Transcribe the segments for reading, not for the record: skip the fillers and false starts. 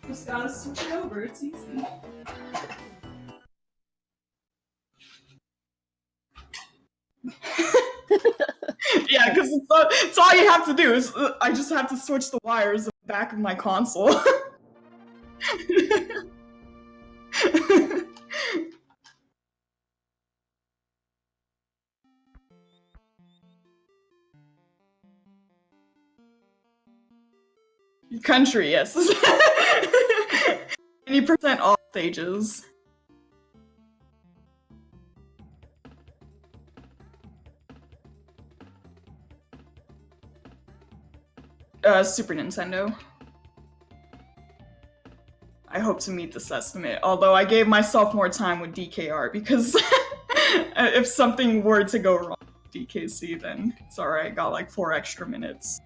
Just gotta switch it over, it's easy. Yeah, because it's all you have to do is I just have to switch the wires in the back of my console. Country, yes. 80% all stages. Super Nintendo. I hope to meet this estimate, although I gave myself more time with DKR because if something were to go wrong with DKC, then it's alright, I got like 4 extra minutes.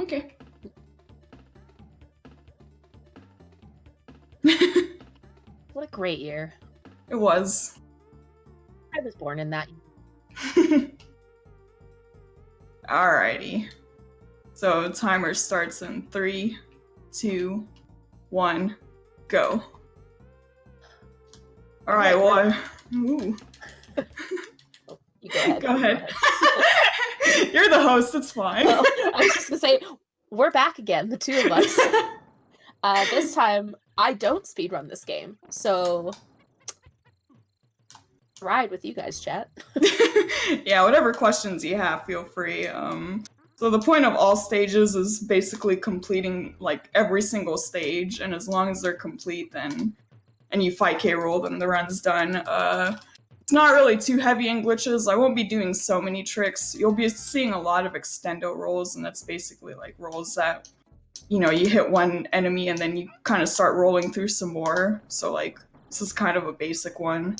Okay. What a great year. It was. I was born in that. Alrighty. So timer starts in 3, 2, 1, go. Alright, well, ooh. You go ahead. Go ahead. You're the host, it's fine. Well, I was just gonna say, we're back again, the two of us. This time, I don't speedrun this game, so ride with you guys, chat. Yeah, whatever questions you have, feel free. So the point of all stages is basically completing like every single stage, and as long as they're complete, then and you fight K roll, then the run's done. It's not really too heavy in glitches. I won't be doing so many tricks. You'll be seeing a lot of extendo rolls, and that's basically like rolls that, you know, you hit one enemy and then you kind of start rolling through some more. So like, this is kind of a basic one.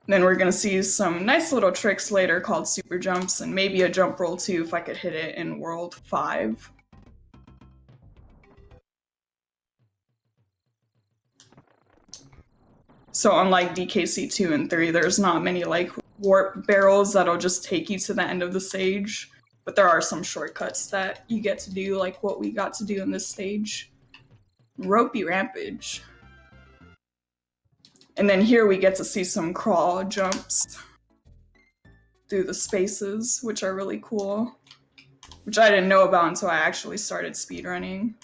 Then we're gonna see some nice little tricks later called super jumps, and maybe a jump roll too if I could hit it in World 5. So unlike DKC 2 and 3, there's not many like warp barrels that'll just take you to the end of the stage, but there are some shortcuts that you get to do, like what we got to do in this stage. Ropey Rampage. And then here we get to see some crawl jumps through the spaces, which are really cool, which I didn't know about until I actually started speedrunning.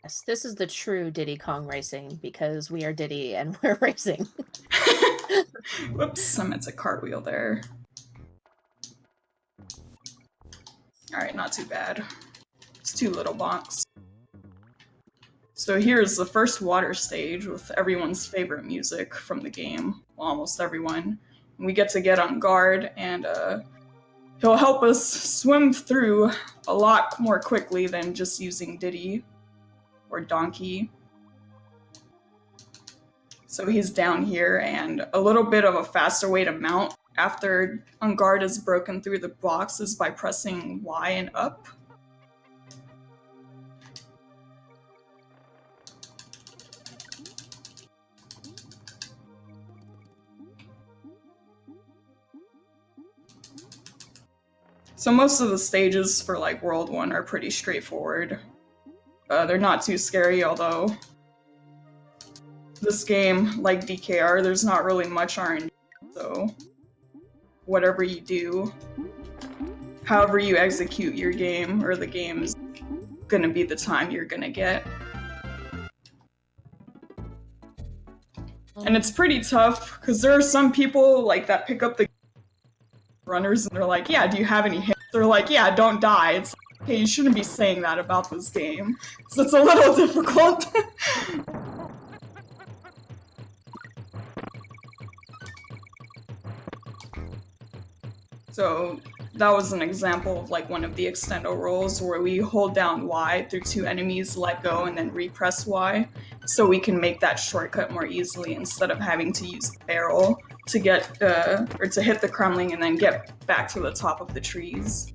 Yes, this is the true Diddy Kong racing, because we are Diddy and we're racing. Whoops, I meant to cartwheel there. Alright, not too bad. It's 2 little bonks. So here's the first water stage with everyone's favorite music from the game. Well, almost everyone. We get to get on guard, and he'll help us swim through a lot more quickly than just using Diddy or Donkey. So he's down here, and a little bit of a faster way to mount after On Guard is broken through the box is by pressing Y and up. So most of the stages for like World 1 are pretty straightforward. They're not too scary, although this game, like DKR, there's not really much RNG, so whatever you do, however you execute your game, or the game's gonna be the time you're gonna get. And it's pretty tough, because there are some people like that pick up the runners and they're like, yeah, do you have any hits? They're like, yeah, don't die. It's like, hey, you shouldn't be saying that about this game. So it's a little difficult. So that was an example of like one of the extendo rolls where we hold down Y through 2 enemies, let go, and then repress Y, so we can make that shortcut more easily instead of having to use the barrel to get or to hit the crumbling and then get back to the top of the trees.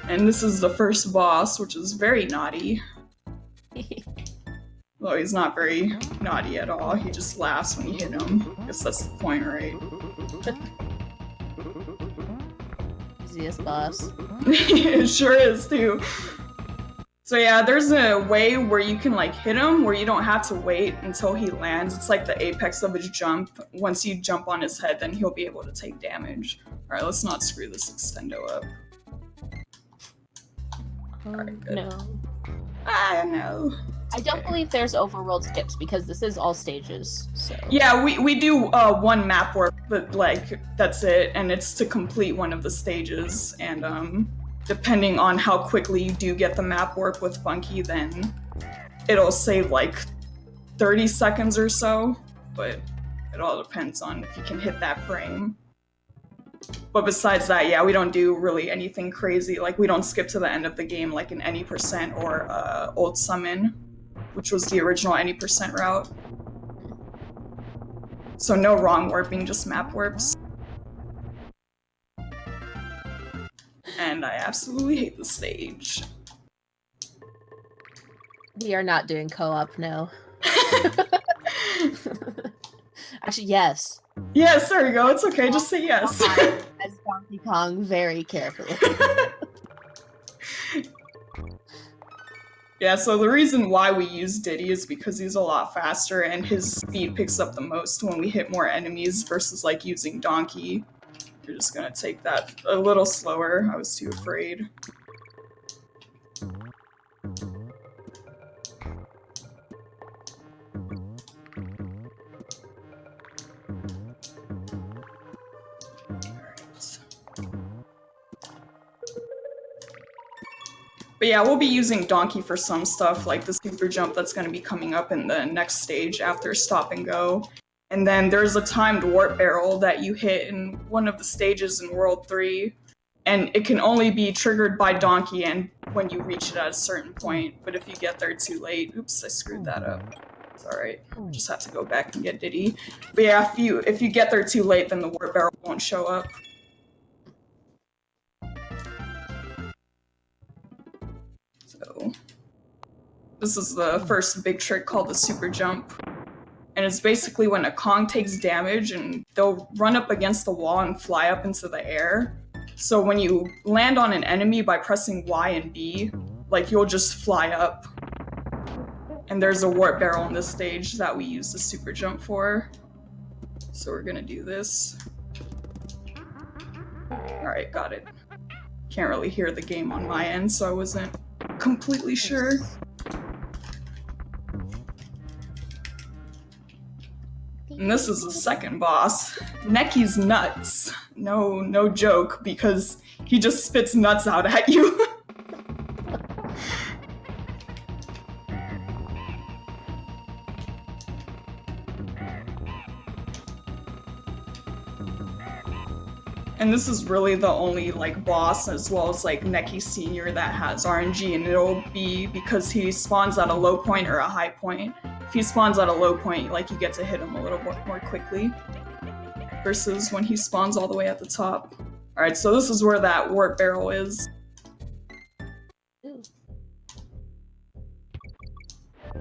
And this is the first boss, which is very naughty. Well, he's not very naughty at all. He just laughs when you hit him. I guess that's the point, right? Easiest boss. It sure is, too. So yeah, there's a way where you can like hit him where you don't have to wait until he lands. It's like the apex of his jump. Once you jump on his head, then he'll be able to take damage. Alright, let's not screw this extendo up. Alright, good. No. I know. I don't believe there's overworld skips because this is all stages, so... Yeah, we do one map work, but like, that's it, and it's to complete one of the stages, and depending on how quickly you do get the map work with Funky, then it'll save like 30 seconds or so, but it all depends on if you can hit that frame. But besides that, yeah, we don't do really anything crazy, like we don't skip to the end of the game like in any percent or Old Summon, which was the original any percent route. So no wrong warping, just map warps. And I absolutely hate the stage. We are not doing co-op, no. Actually, yes. Yes, there we go. It's okay, just say yes. As Donkey Kong very carefully. Yeah, so the reason why we use Diddy is because he's a lot faster and his speed picks up the most when we hit more enemies versus like using Donkey. You're just gonna take that a little slower. I was too afraid. But yeah, we'll be using Donkey for some stuff, like the super jump that's going to be coming up in the next stage after Stop and Go. And then there's a timed warp barrel that you hit in one of the stages in World 3. And it can only be triggered by Donkey and when you reach it at a certain point. But if you get there too late... Oops, I screwed that up. It's alright. Just have to go back and get Diddy. But yeah, if you get there too late, then the warp barrel won't show up. So, this is the first big trick called the super jump. And it's basically when a Kong takes damage and they'll run up against the wall and fly up into the air. So when you land on an enemy by pressing Y and B, like you'll just fly up. And there's a warp barrel in this stage that we use the super jump for. So we're gonna do this. Alright, got it. Can't really hear the game on my end, so I wasn't completely sure. And this is the second boss. Necky's nuts. No joke, because he just spits nuts out at you. And this is really the only like boss, as well as like Necky Senior, that has RNG, and it'll be because he spawns at a low point or a high point. If he spawns at a low point, like you get to hit him a little more quickly, versus when he spawns all the way at the top. Alright, so this is where that warp barrel is.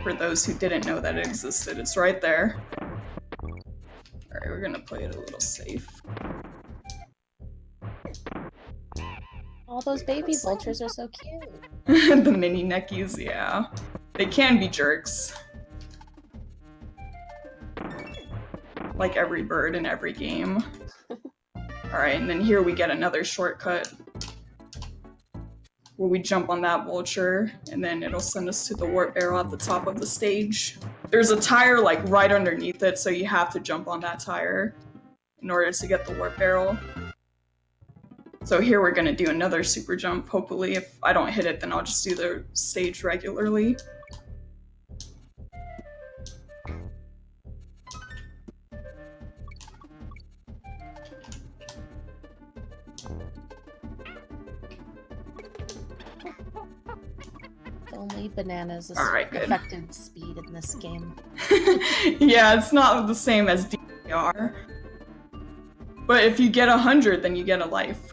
For those who didn't know that it existed, it's right there. Alright, we're gonna play it a little safe. All those baby vultures are so cute. The mini Neckies, yeah. They can be jerks. Like every bird in every game. Alright, and then here we get another shortcut. Where we jump on that vulture, and then it'll send us to the warp barrel at the top of the stage. There's a tire like right underneath it, so you have to jump on that tire in order to get the warp barrel. So here we're gonna do another super jump, hopefully. If I don't hit it, then I'll just do the stage regularly. Only bananas is good. affected speed in this game. Yeah, it's not the same as DDR. But if you get 100, then you get a life.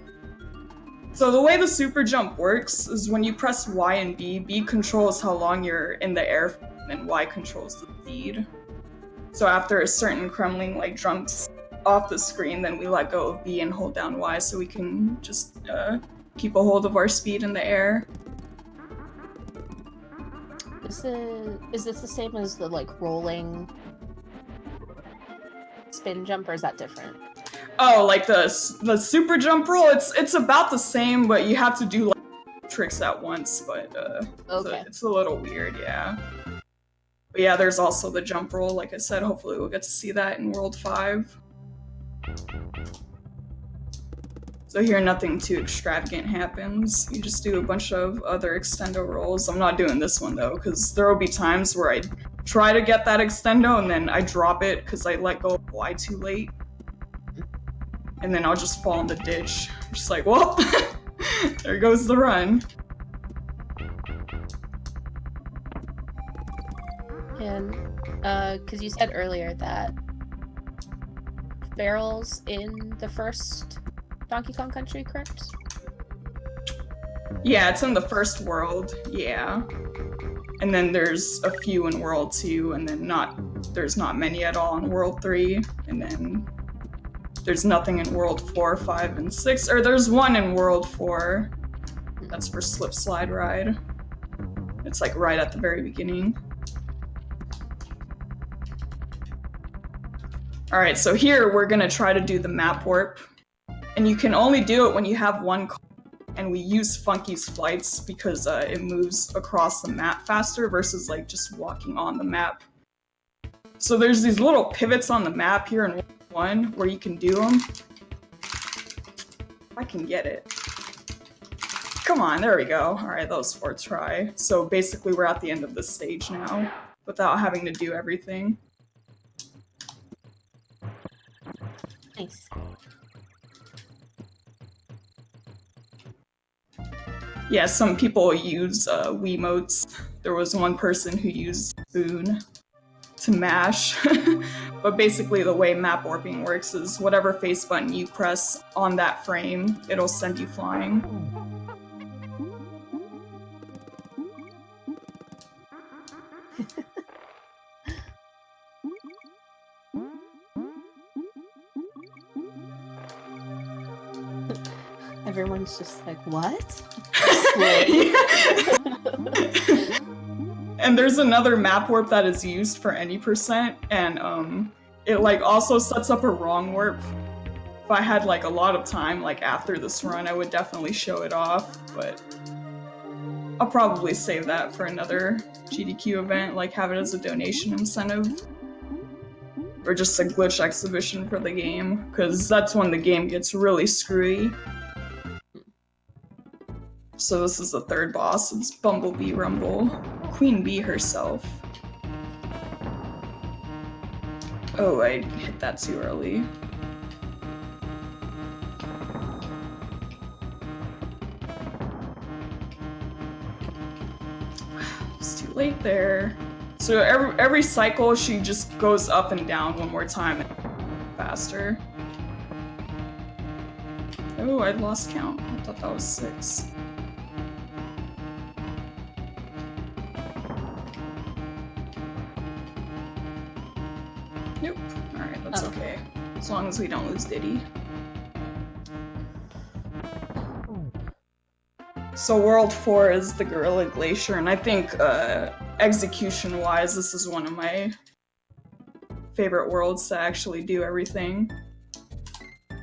So the way the super jump works is when you press Y and B controls how long you're in the air, and Y controls the speed. So after a certain Kremling like jumps off the screen, then we let go of B and hold down Y so we can just keep a hold of our speed in the air. Is this the same as the like rolling spin jump, or is that different? Oh, like the super jump roll, it's about the same, but you have to do like tricks at once, but okay. it's a little weird, yeah. But yeah, there's also the jump roll, like I said, hopefully we'll get to see that in World 5. So here nothing too extravagant happens. You just do a bunch of other extendo rolls. I'm not doing this one though, because there will be times where I try to get that extendo and then I drop it because I let go of Y too late. And then I'll just fall in the ditch. I'm just like, well, there goes the run. And because you said earlier that barrels in the first Donkey Kong Country, correct? Yeah, it's in the first world, yeah. And then there's a few in World 2, and then there's not many at all in World 3, and then there's nothing in World 4, 5, and 6, or there's one in World 4. That's for Slip Slide Ride. It's like right at the very beginning. Alright, so here we're gonna try to do the map warp. And you can only do it when you have one car, and we use Funky's flights because it moves across the map faster versus like just walking on the map. So there's these little pivots on the map here in 1 where you can do them. I can get it. Come on, there we go. Alright, that was 4 try. So basically we're at the end of this stage now without having to do everything. Nice. Yeah, some people use Wiimotes. There was one person who used Spoon to mash. But basically the way map warping works is whatever face button you press on that frame, it'll send you flying. Everyone's just like, what? And there's another map warp that is used for any percent, and it like also sets up a wrong warp. If I had like a lot of time like after this run, I would definitely show it off, but I'll probably save that for another GDQ event, like have it as a donation incentive. Or just a glitch exhibition for the game, because that's when the game gets really screwy. So this is the third boss, it's Bumblebee Rumble. Queen Bee herself. Oh, I hit that too early. It's too late there. So every cycle, she just goes up and down one more time, faster. Oh, I lost count. I thought that was 6. Nope. Alright, that's okay. As long as we don't lose Diddy. So World 4 is the Gorilla Glacier, and I think execution-wise, this is one of my favorite worlds to actually do everything.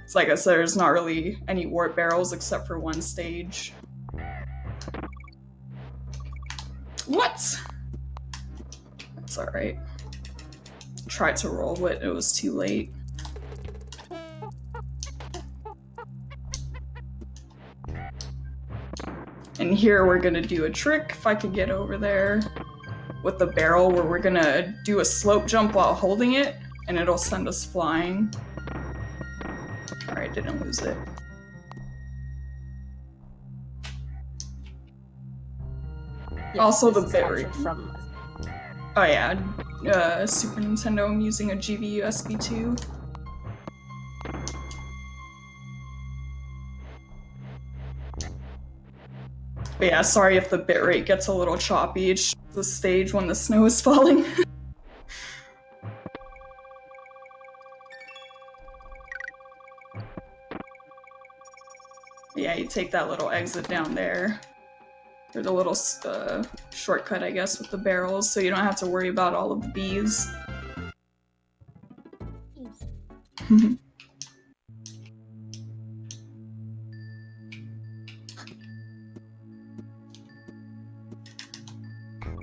It's like I said, there's not really any warp barrels except for one stage. What? That's alright. Tried to roll, but it was too late. And here we're gonna do a trick, if I could get over there, with the barrel, where we're gonna do a slope jump while holding it, and it'll send us flying. Alright, didn't lose it. Yeah, Also the is bit from. Oh yeah, Super Nintendo, I'm using a GV USB 2. But yeah, sorry if the bitrate gets a little choppy. It's the stage when the snow is falling. Yeah, you take that little exit down there. Or the little shortcut, I guess, with the barrels, so you don't have to worry about all of the bees.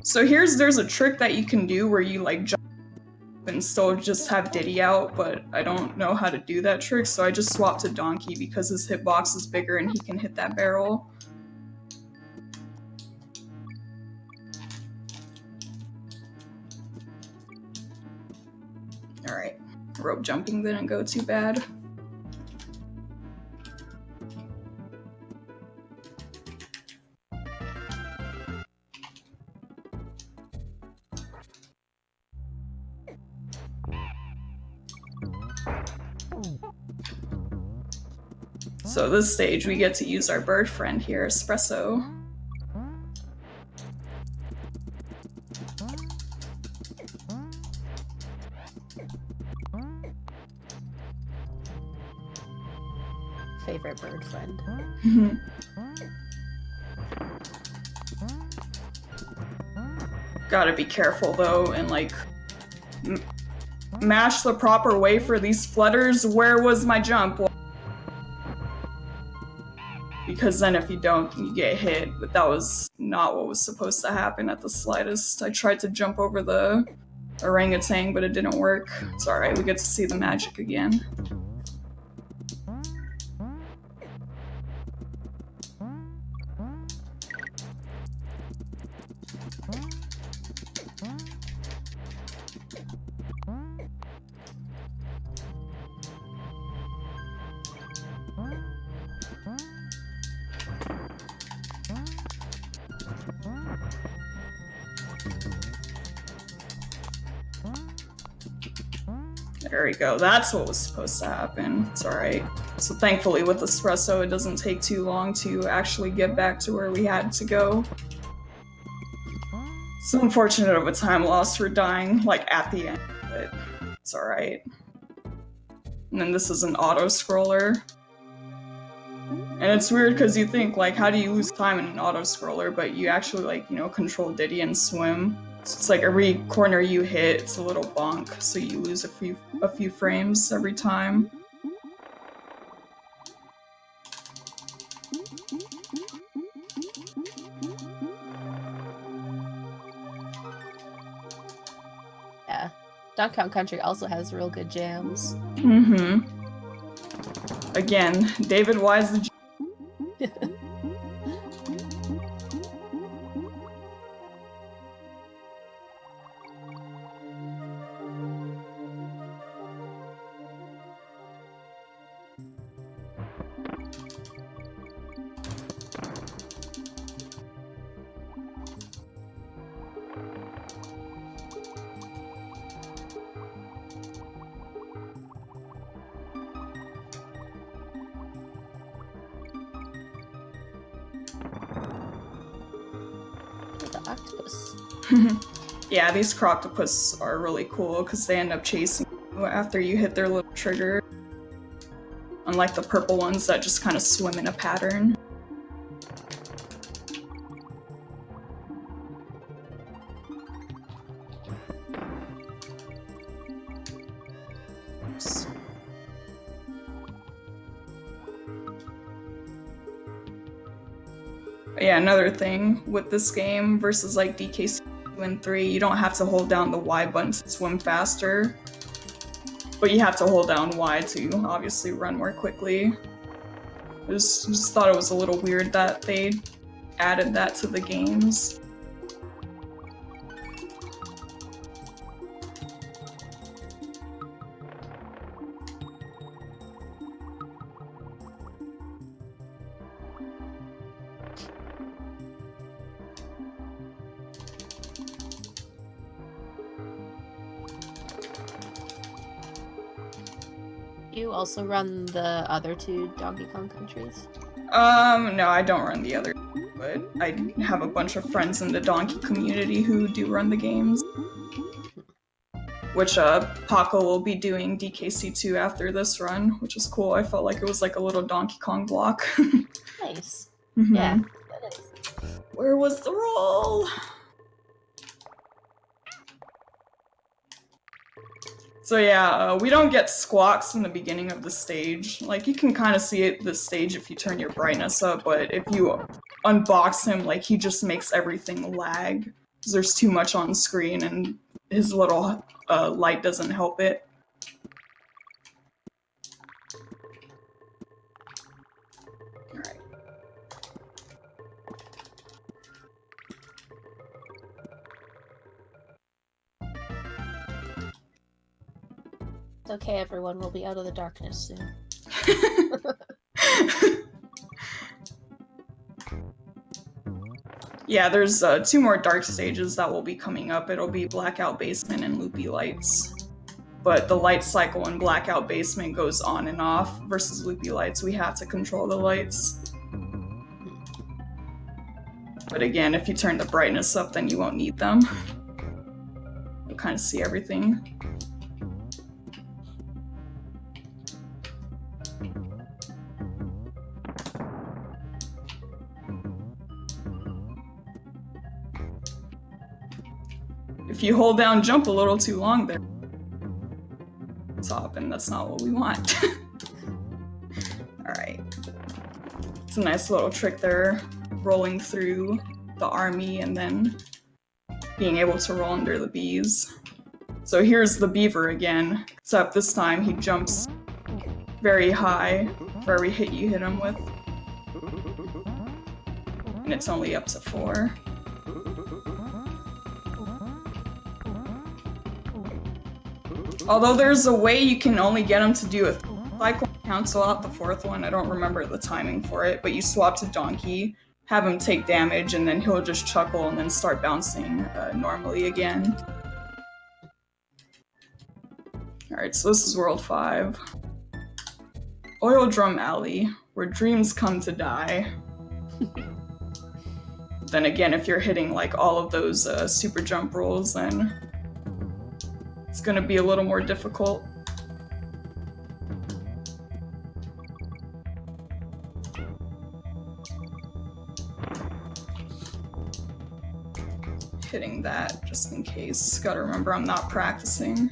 So there's a trick that you can do where you like jump and still just have Diddy out, but I don't know how to do that trick, so I just swapped to Donkey because his hitbox is bigger and he can hit that barrel. Alright, rope jumping didn't go too bad. So this stage, we get to use our bird friend here, Espresso. Favorite bird friend. Gotta be careful though, and like mash the proper way for these flutters. Where was my jump? Because then if you don't, you get hit, but that was not what was supposed to happen at the slightest. I tried to jump over the orangutan, but it didn't work. It's alright, we get to see the magic again. There we go, that's what was supposed to happen. It's alright. So thankfully with Espresso it doesn't take too long to actually get back to where we had to go. So unfortunate of a time loss for dying, like at the end, but it's alright. And then this is an auto-scroller. And it's weird because you think, like, how do you lose time in an auto-scroller, but you actually, like, you know, control Diddy and swim. So it's like every corner you hit, it's a little bonk, so you lose a few frames every time. Yeah. Donkey Kong Country also has real good jams. Again, David Wise the Octopus. Yeah, these croctopus are really cool because they end up chasing you after you hit their little trigger. Unlike the purple ones that just kind of swim in a pattern. Oops. But yeah, another thing with this game versus like DKC 2 and 3, you don't have to hold down the Y button to swim faster. But you have to hold down Y to obviously run more quickly. I just thought it was a little weird that they added that to the games. You also run the other two Donkey Kong countries? No, I don't run the other. but I have a bunch of friends in the Donkey community who do run the games. Which Paco will be doing DKC2 after this run, which is cool. I felt like it was like a little Donkey Kong block. Nice. Mm-hmm. Yeah, that is. Where was the roll? So yeah, we don't get squawks in the beginning of the stage. Like, you can kind of see it the stage if you turn your brightness up, but if you unbox him, like, he just makes everything lag. Because there's too much on screen and his little light doesn't help it. Alright. It's okay, everyone. We'll be out of the darkness soon. Yeah, there's 2 more dark stages that will be coming up. It'll be Blackout Basement and Loopy Lights. But the light cycle in Blackout Basement goes on and off versus Loopy Lights. We have to control the lights. But again, if you turn the brightness up, then you won't need them. You'll kind of see everything. If you hold down jump a little too long there, top, and that's not what we want. Alright. It's a nice little trick there, rolling through the army and then being able to roll under the bees. So here's the beaver again, except this time he jumps very high for every hit you hit him with. And it's only up to 4. Although there's a way you can only get him to do a cycle, cancel out the 4th one. I don't remember the timing for it, but you swap to Donkey, have him take damage, and then he'll just chuckle and then start bouncing normally again. Alright, so this is World 5. Oil Drum Alley, where dreams come to die. Then again, if you're hitting like all of those super jump rolls, then it's gonna be a little more difficult. Hitting that just in case. Gotta remember I'm not practicing.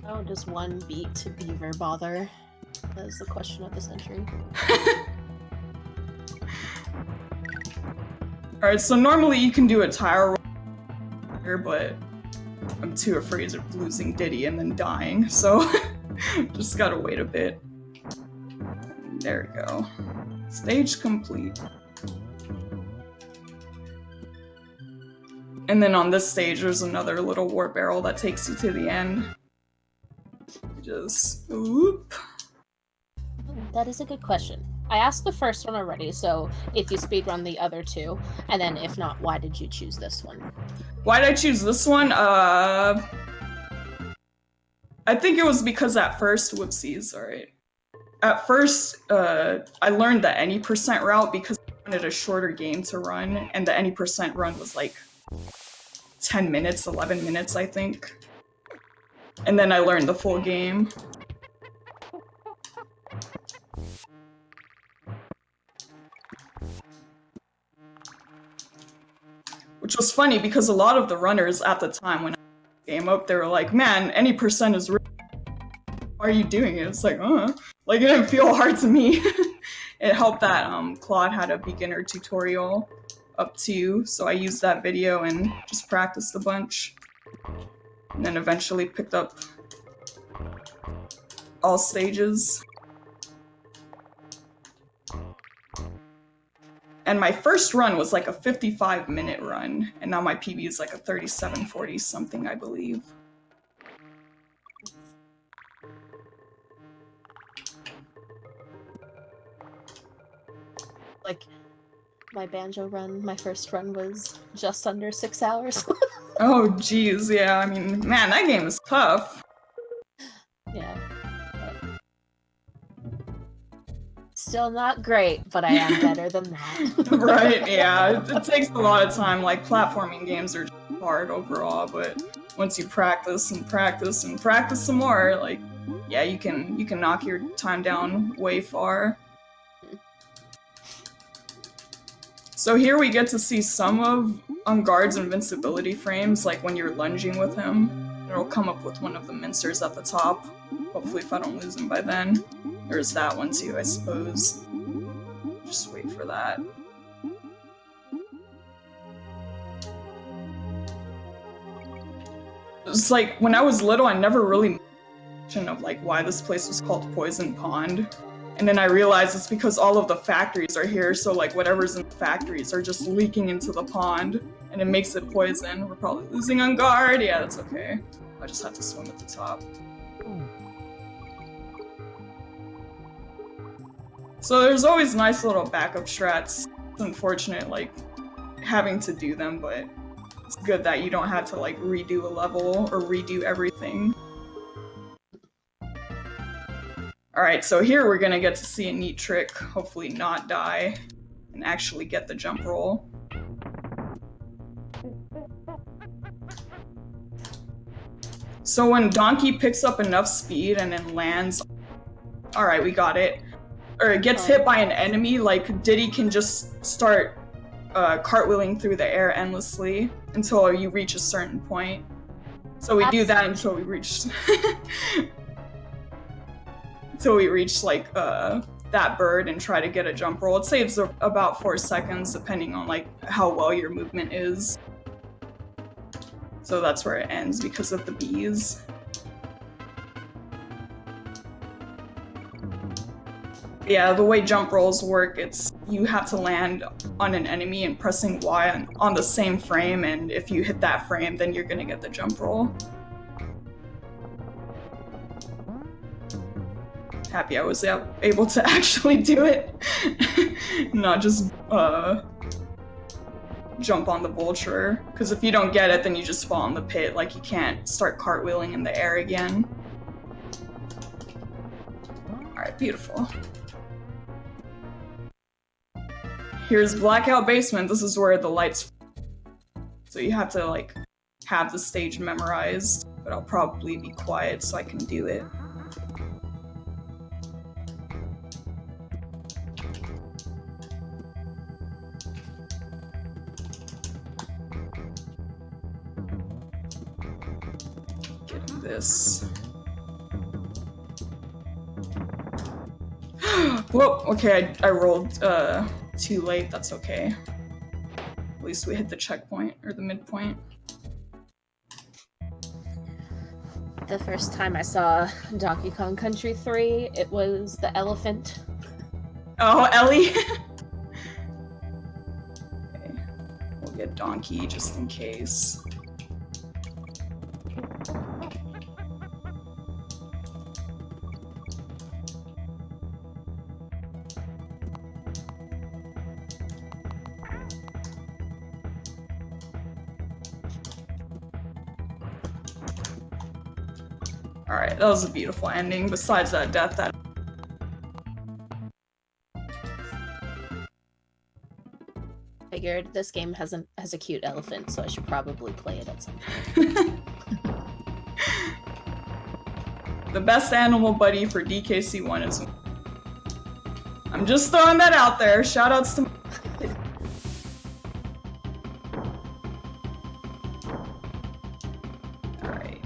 Oh, does one beat to beaver bother? That is the question of the century. Alright, so normally you can do a tire roll here, but I'm too afraid of losing Diddy and then dying, so just gotta wait a bit. There we go. Stage complete. And then on this stage, there's another little warp barrel that takes you to the end. Just whoop. That is a good question. I asked the first one already, so if you speedrun the other 2, and then if not, why did you choose this one? Why did I choose this one? I think it was because at first, whoopsies, alright. At first, I learned the any percent route because I wanted a shorter game to run, and the any percent run was like 10 minutes, 11 minutes, I think. And then I learned the full game. Which was funny because a lot of the runners at the time when I came up, they were like, man, any percent is really... Why are you doing it? It's like, Like, it didn't feel hard to me. It helped that Claude had a beginner tutorial up too, so I used that video and just practiced a bunch. And then eventually picked up all stages. And my first run was like a 55-minute run, and now my PB is like a 37-40 something, I believe. Like, my banjo run, my first run was just under 6 hours. Oh, geez, yeah, I mean, man, that game is tough. Yeah. Still not great, but I am better than that. Right, yeah, it takes a lot of time. Like, platforming games are hard overall, but once you practice and practice and practice some more, like, yeah, you can knock your time down way far. So here we get to see some of Unguard's invincibility frames, like when you're lunging with him. It'll come up with one of the mincers at the top. Hopefully if I don't lose him by then. There's that one too, I suppose. Just wait for that. It's like, when I was little, I never really of like why this place was called Poison Pond. And then I realized it's because all of the factories are here, so like whatever's in the factories are just leaking into the pond, and it makes it poison. We're probably losing on guard. Yeah, that's okay. I just have to swim at the top. So there's always nice little backup strats. It's unfortunate, like, having to do them, but it's good that you don't have to, like, redo a level or redo everything. Alright, so here we're gonna get to see a neat trick, hopefully not die, and actually get the jump roll. So when Donkey picks up enough speed and then lands... Alright, we got it. Or it gets hit by an enemy, like Diddy can just start cartwheeling through the air endlessly until you reach a certain point. So we do that until we reach... until we reach, like, that bird and try to get a jump roll. It saves about 4 seconds, depending on, like, how well your movement is. So that's where it ends, because of the bees. Yeah, the way jump rolls work, it's you have to land on an enemy and pressing Y on the same frame, and if you hit that frame, then you're gonna get the jump roll. Happy I was able to actually do it. Not just jump on the vulture. Because if you don't get it, then you just fall in the pit. Like, you can't start cartwheeling in the air again. Alright, beautiful. Here's Blackout Basement. This is where the lights... So you have to, like, have the stage memorized. But I'll probably be quiet so I can do it. This. Whoa, okay, I rolled too late, that's okay. At least we hit the checkpoint, or the midpoint. The first time I saw Donkey Kong Country 3, it was the elephant. Oh, Ellie! Okay, we'll get Donkey just in case. Alright, that was a beautiful ending. Besides that death, that... Figured this game has a cute elephant, so I should probably play it at some point. The best animal buddy for DKC1 is... I'm just throwing that out there. Shoutouts to... Alright.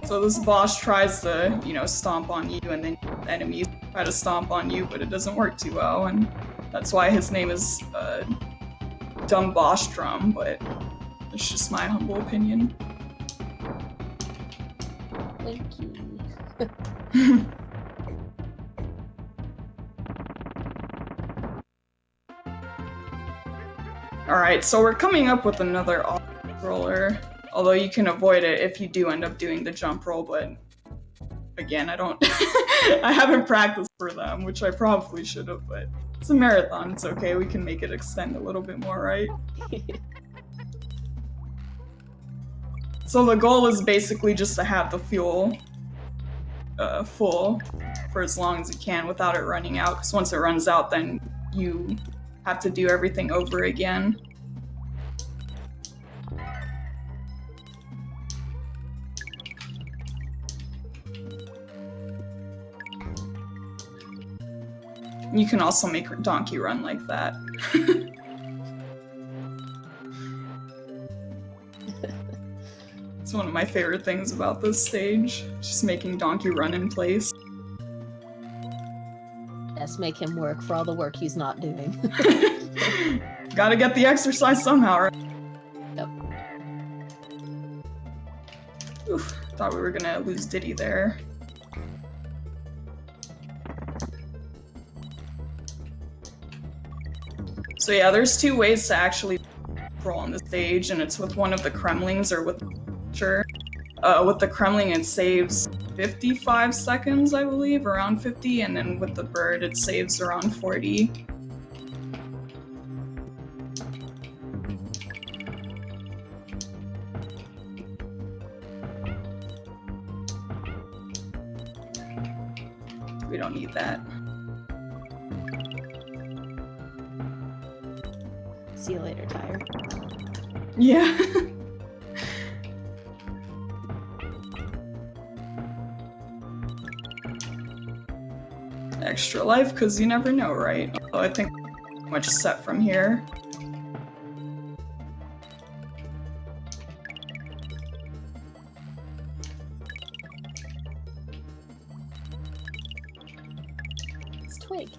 So this boss tries to, you know, stomp on you, and then enemies try to stomp on you, but it doesn't work too well, and that's why his name is Dumb Boss Drum, but it's just my humble opinion. Thank you. Alright, so we're coming up with another roller, although you can avoid it if you do end up doing the jump roll, but again, I don't... I haven't practiced for them, which I probably should have, but it's a marathon, it's okay, we can make it extend a little bit more, right? So the goal is basically just to have the fuel full for as long as you can without it running out, because once it runs out, then you have to do everything over again. You can also make Donkey run like that. It's one of my favorite things about this stage, just making Donkey run in place. Yes, make him work for all the work he's not doing. Gotta get the exercise somehow, right? Yep. Oof, thought we were gonna lose Diddy there. So yeah, there's two ways to actually roll on the stage, and it's with one of the Kremlings or with sure. With the Kremling, it saves 55 seconds, I believe, around 50, and then with the bird, it saves around 40. We don't need that. See you later, Tyre. Yeah. Extra life, because you never know, right? Although I think I'm much set from here. It's Twig.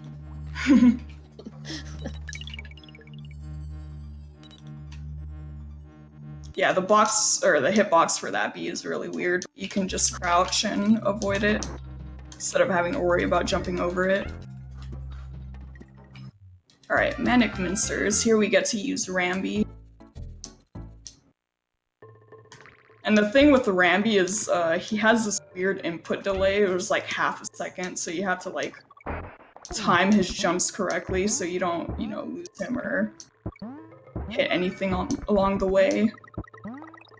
Yeah, the box, or the hitbox for that bee is really weird. You can just crouch and avoid it, instead of having to worry about jumping over it. Alright, Manic Mincers. Here we get to use Rambi. And the thing with the Rambi is, he has this weird input delay. It was like half a second, so you have to, like, time his jumps correctly so you don't, you know, lose him or hit anything along the way.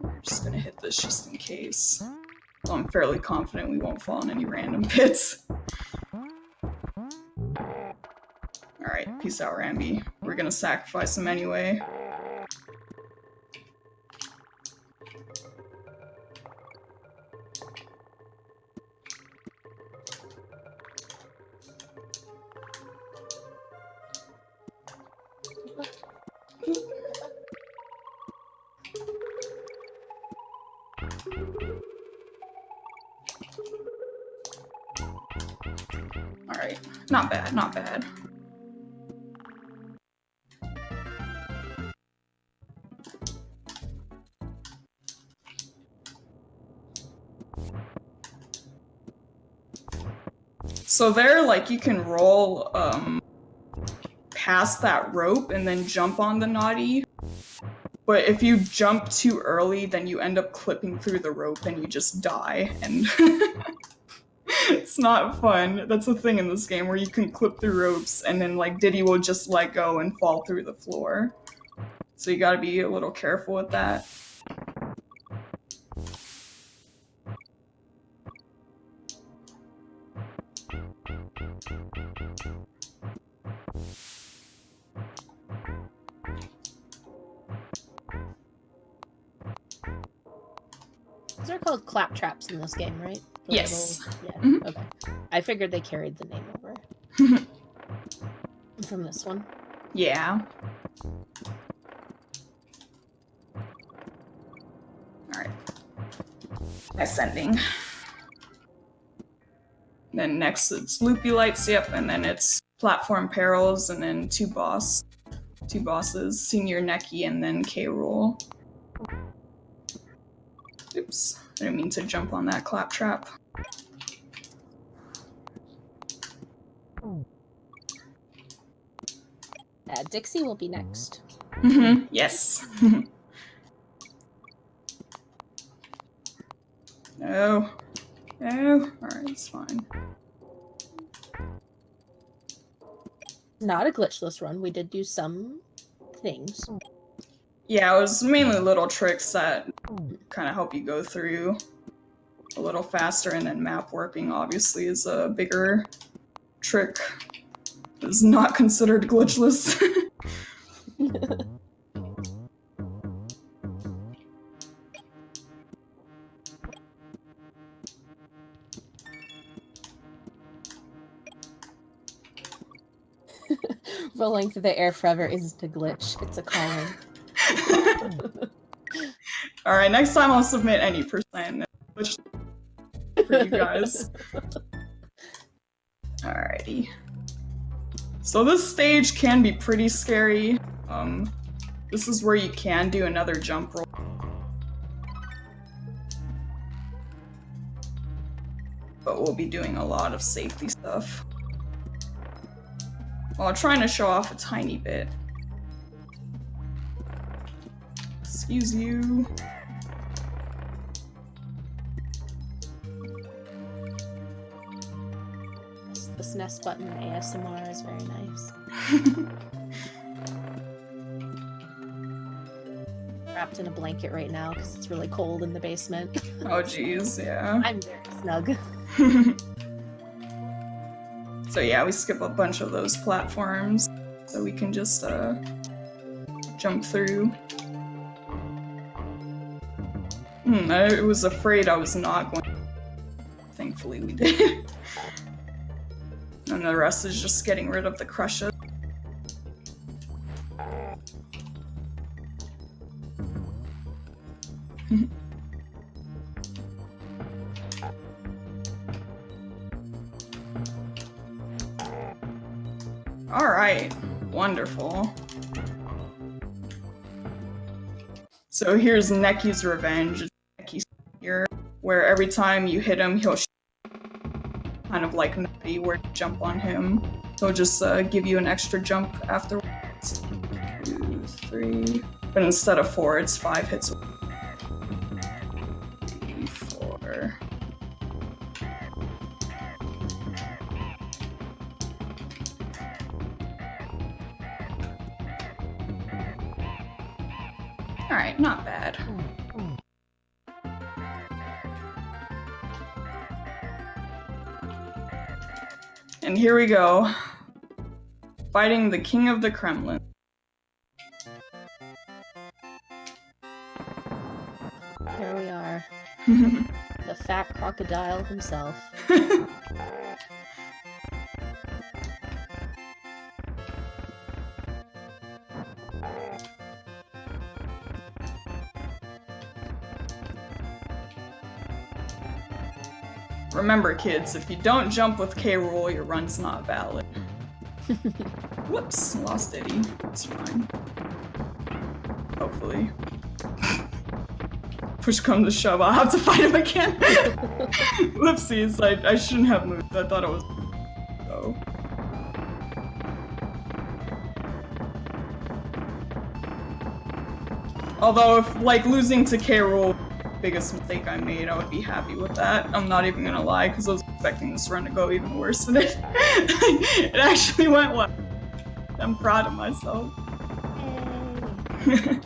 I'm just gonna hit this just in case. So I'm fairly confident we won't fall in any random pits. Alright, peace out, Rambi. We're gonna sacrifice him anyway. Alright, not bad, not bad. So there, like, you can roll past that rope and then jump on the naughty. But if you jump too early, then you end up clipping through the rope and you just die, and it's not fun. That's the thing in this game, where you can clip through ropes and then, like, Diddy will just let go and fall through the floor. So you gotta be a little careful with that. These are called clap traps in this game, right? The Yes. Little... Yeah, Mm-hmm. Okay. I figured they carried the name over. From this one. Yeah. Alright. Ascending. Then next it's Loopy Lights, yep, and then it's Platform Perils, and then two bosses, Senior Neki and then K-Rool. Oops, I didn't mean to jump on that claptrap. Dixie will be next. Mm-hmm, yes. No. Oh, alright, it's fine. Not a glitchless run. We did do some things. Yeah, it was mainly little tricks that kind of help you go through a little faster, and then map warping obviously is a bigger trick. It's not considered glitchless. Rolling through the air forever isn't a glitch. It's a calling. Alright, next time I'll submit any percent glitch for you guys. Alrighty. So this stage can be pretty scary. This is where you can do another jump roll. But we'll be doing a lot of safety stuff. While trying to show off a tiny bit. Excuse you. This nest button ASMR is very nice. Wrapped in a blanket right now because it's really cold in the basement. Oh geez, yeah. I'm very snug. So yeah, we skip a bunch of those platforms so we can just jump through. I was afraid I was not going to. Thankfully we did. And the rest is just getting rid of the crushes. Alright, wonderful. So here's Necky's revenge. It's Necky's here, where every time you hit him, he'll kind of like Nutty, where you jump on him. He'll just give you an extra jump afterwards. 2, 3. But instead of 4, it's 5 hits. 3, 4. Alright, not bad. And here we go. Fighting the King of the Kremlin. Here we are. The fat crocodile himself. Remember, kids, if you don't jump with K-Rool, your run's not valid. Whoops, lost Eddie. It's fine. Hopefully. Push comes to shove, I'll have to fight him again. Whoopsies, I shouldn't have moved. I thought it was... So. Although, if, like, losing to K-Rool, biggest mistake I made, I would be happy with that. I'm not even gonna lie, because I was expecting this run to go even worse than it. It actually went well. I'm proud of myself. Hey.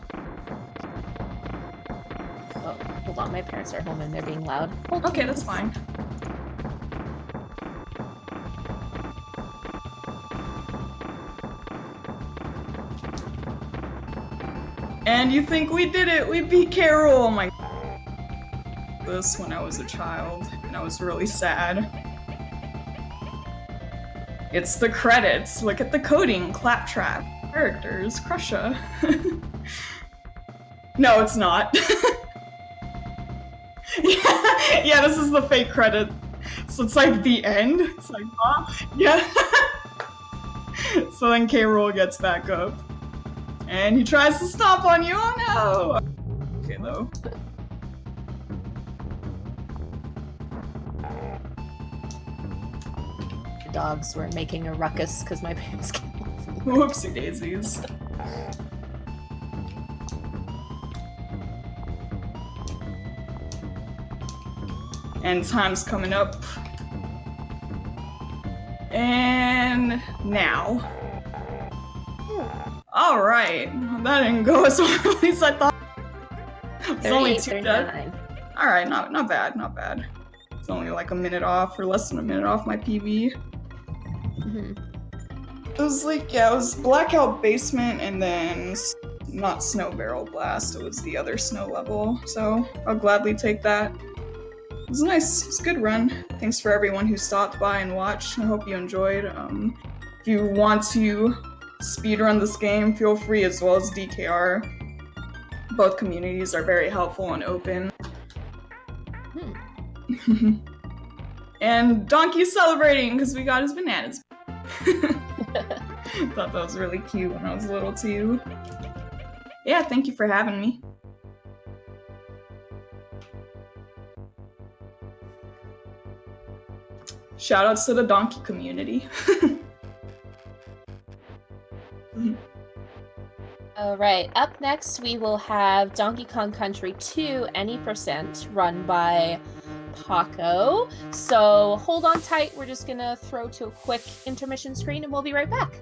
Oh, hold on, my parents are home and they're being loud. Okay, that's fine. And you think we did it? We beat K-Rool! Oh my... This when I was a child, and I was really sad. It's the credits. Look at the coding, claptrap, characters, Crusha. No, it's not. Yeah, this is the fake credit. So it's like the end. It's like, huh? Yeah. So then K-Rool gets back up. And he tries to stomp on you. Oh no! Okay, though. The dogs were making a ruckus because my parents came home. Whoopsie daisies. And time's coming up. And now. Alright, that didn't go as well as I thought. It's only 2 deaths. Alright, not bad, not bad. It's only like a minute off, or less than a minute off my PB. It was like, yeah, it was Blackout Basement and then not Snow Barrel Blast, it was the other snow level. So I'll gladly take that. It was nice, it was a good run. Thanks for everyone who stopped by and watched. I hope you enjoyed. If you want to speedrun this game, feel free, as well as DKR. Both communities are very helpful and open. And Donkey's celebrating because we got his bananas. Thought that was really cute when I was little too. Yeah, thank you for having me. Shoutouts to the Donkey community. Alright, up next we will have Donkey Kong Country 2 Any Percent, run by Paco. So hold on tight, we're just gonna throw to a quick intermission screen and we'll be right back.